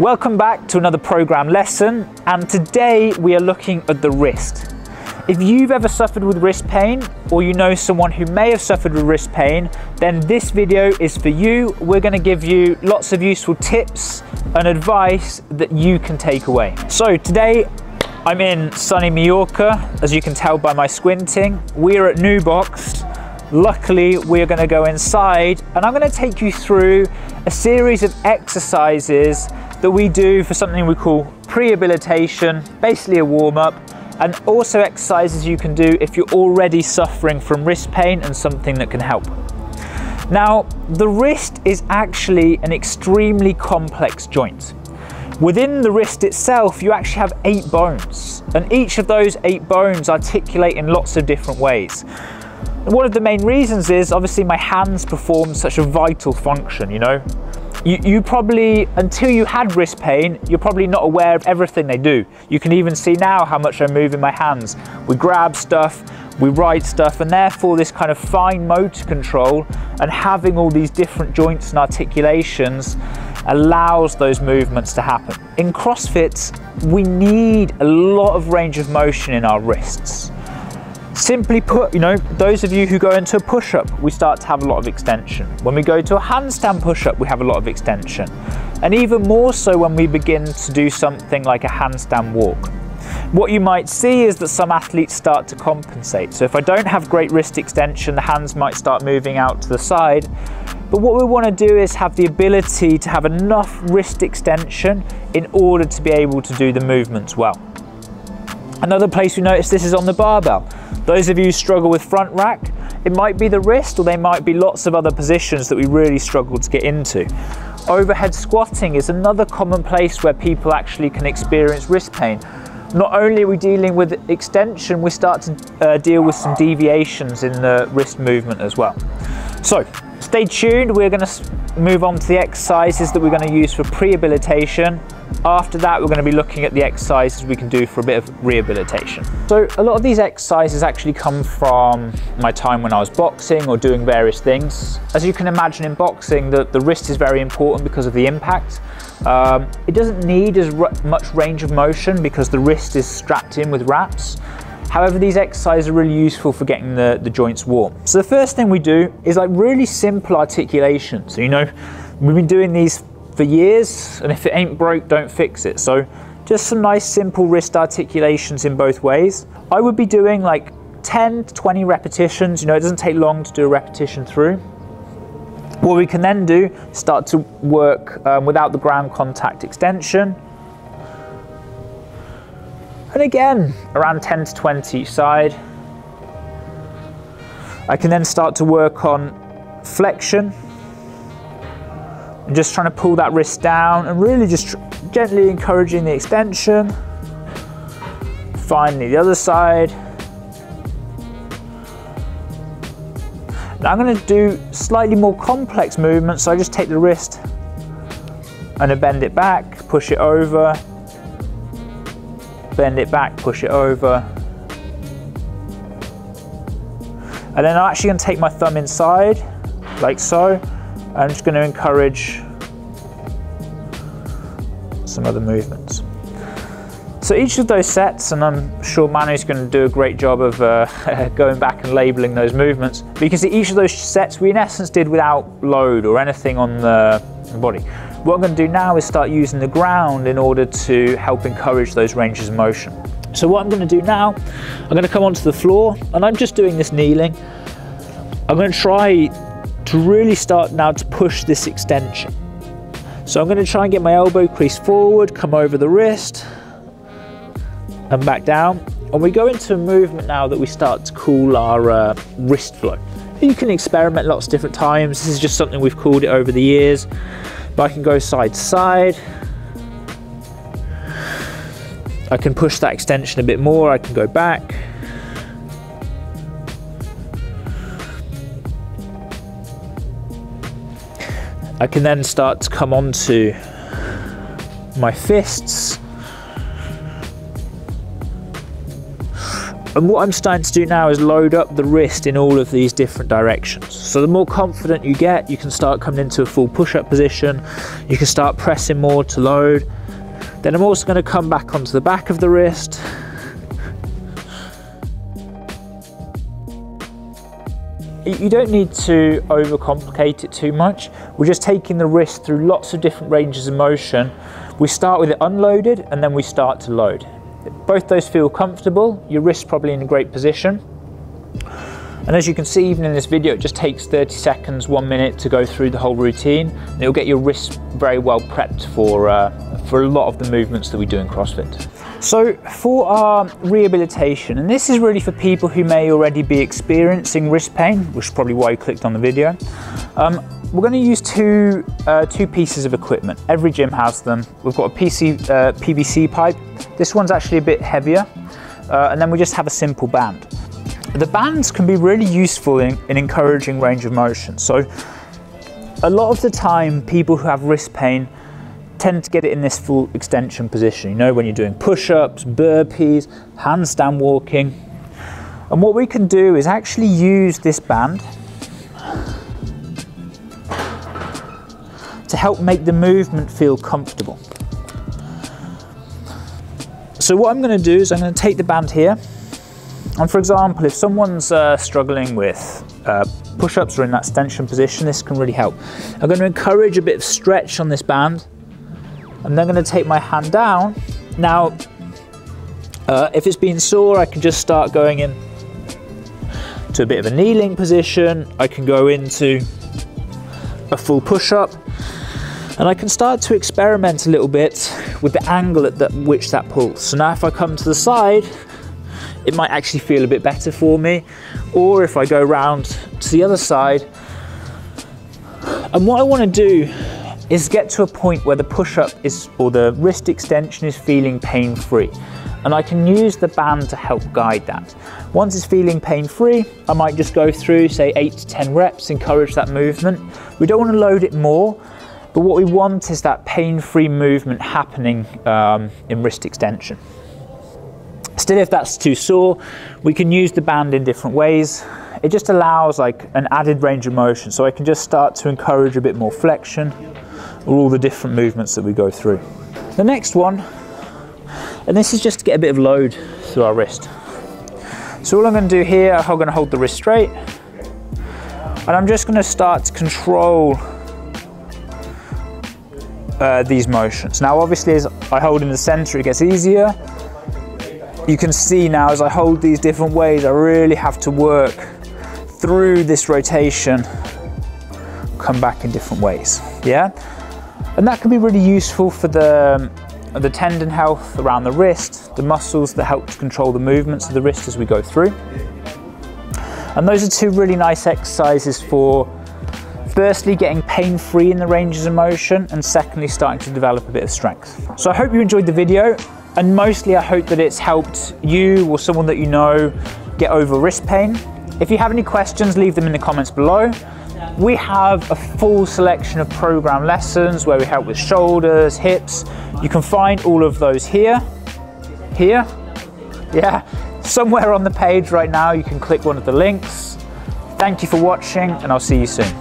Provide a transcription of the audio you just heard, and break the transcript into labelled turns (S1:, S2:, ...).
S1: Welcome back to another program lesson, and today we are looking at the wrist. If you've ever suffered with wrist pain, or you know someone who may have suffered with wrist pain, then this video is for you. We're going to give you lots of useful tips and advice that you can take away. So today I'm in sunny Mallorca, as you can tell by my squinting. We're at New Box. Luckily, we're going to go inside and I'm going to take you through a series of exercises that we do for something we call rehabilitation, basically a warm-up, and also exercises you can do if you're already suffering from wrist pain and something that can help. Now, the wrist is actually an extremely complex joint. Within the wrist itself, you actually have 8 bones, and each of those 8 bones articulate in lots of different ways. And one of the main reasons is obviously my hands perform such a vital function, you know. You probably, until you had wrist pain, you're probably not aware of everything they do. You can even see now how much I move in my hands. We grab stuff, we write stuff, and therefore this kind of fine motor control and having all these different joints and articulations allows those movements to happen. In CrossFit, we need a lot of range of motion in our wrists. Simply put, you know, those of you who go into a push-up, we start to have a lot of extension. When we go to a handstand push-up, we have a lot of extension. And even more so when we begin to do something like a handstand walk. What you might see is that some athletes start to compensate. So if I don't have great wrist extension, the hands might start moving out to the side. But what we want to do is have the ability to have enough wrist extension in order to be able to do the movements well. Another place we notice this is on the barbell. Those of you who struggle with front rack, it might be the wrist, or they might be lots of other positions that we really struggle to get into. Overhead squatting is another common place where people actually can experience wrist pain. Not only are we dealing with extension, we start to deal with some deviations in the wrist movement as well. So stay tuned, we're going to move on to the exercises that we're going to use for rehabilitation. After that, we're going to be looking at the exercises we can do for a bit of rehabilitation. So a lot of these exercises actually come from my time when I was boxing or doing various things. As you can imagine, in boxing, the wrist is very important because of the impact. It doesn't need as much range of motion because the wrist is strapped in with wraps. However, these exercises are really useful for getting the joints warm. So the first thing we do is like really simple articulation. So, you know, we've been doing these for years, and if it ain't broke, don't fix it. So just some nice simple wrist articulations in both ways. I would be doing like 10 to 20 repetitions. You know, it doesn't take long to do a repetition through. What we can then do, start to work without the ground contact extension. And again, around 10 to 20 each side. I can then start to work on flexion. And just trying to pull that wrist down and really just gently encouraging the extension. Finally, the other side. Now I'm going to do slightly more complex movements, so I just take the wrist and I bend it back, push it over, bend it back, push it over. And then I'm actually going to take my thumb inside, like so. I'm just going to encourage some other movements. So each of those sets, and I'm sure Manu's going to do a great job of going back and labeling those movements, but you can see each of those sets we in essence did without load or anything on the body. What I'm going to do now is start using the ground in order to help encourage those ranges of motion. So what I'm going to do now, I'm going to come onto the floor, and I'm just doing this kneeling. I'm going to try to really start now to push this extension. So I'm going to try and get my elbow crease forward, come over the wrist and back down. And we go into a movement now that we start to call our wrist flow. You can experiment lots of different times. This is just something we've called it over the years. But I can go side to side. I can push that extension a bit more. I can go back. I can then start to come onto my fists And what I'm starting to do now is load up the wrist in all of these different directions. So the more confident you get, you can start coming into a full push-up position. You can start pressing more to load. Then I'm also going to come back onto the back of the wrist. You don't need to overcomplicate it too much. We're just taking the wrist through lots of different ranges of motion. We start with it unloaded and then we start to load. Both those feel comfortable, your wrist's probably in a great position. And as you can see, even in this video, it just takes 30 seconds, 1 minute to go through the whole routine. And it'll get your wrist very well prepped for a lot of the movements that we do in CrossFit. So for our rehabilitation, and this is really for people who may already be experiencing wrist pain, which is probably why you clicked on the video. We're going to use two pieces of equipment. Every gym has them. We've got a PVC pipe. This one's actually a bit heavier. And then we just have a simple band. The bands can be really useful in encouraging range of motion. So a lot of the time, people who have wrist pain tend to get it in this full extension position, you know, when you're doing push-ups, burpees, handstand walking. And what we can do is actually use this band to help make the movement feel comfortable. So what I'm going to do is I'm going to take the band here, and for example, if someone's struggling with push-ups or in that extension position, this can really help. I'm going to encourage a bit of stretch on this band. I'm then going to take my hand down. Now, if it's been sore, I can just start going in to a bit of a kneeling position. I can go into a full push-up, and I can start to experiment a little bit with the angle at which that pulls. So now if I come to the side, it might actually feel a bit better for me. Or if I go around to the other side, and what I want to do is get to a point where the push-up or the wrist extension is feeling pain-free. And I can use the band to help guide that. Once it's feeling pain-free, I might just go through, say 8 to 10 reps, encourage that movement. We don't want to load it more, but what we want is that pain-free movement happening in wrist extension. Still, if that's too sore, we can use the band in different ways. It just allows like an added range of motion, so I can just start to encourage a bit more flexion or all the different movements that we go through. The next one, and this is just to get a bit of load through our wrist. So all I'm going to do here, I'm going to hold the wrist straight, and I'm just going to start to control these motions. Now obviously as I hold in the center, it gets easier. You can see now as I hold these different ways, I really have to work through this rotation, come back in different ways, yeah? And that can be really useful for the tendon health around the wrist, the muscles that help to control the movements of the wrist as we go through. And those are two really nice exercises for firstly getting pain-free in the ranges of motion, and secondly starting to develop a bit of strength. So I hope you enjoyed the video, and mostly I hope that it's helped you or someone that you know get over wrist pain. If you have any questions, leave them in the comments below. We have a full selection of Progrm lessons where we help with shoulders, hips. You can find all of those here, yeah, somewhere on the page right now. You can click one of the links. Thank you for watching, and I'll see you soon.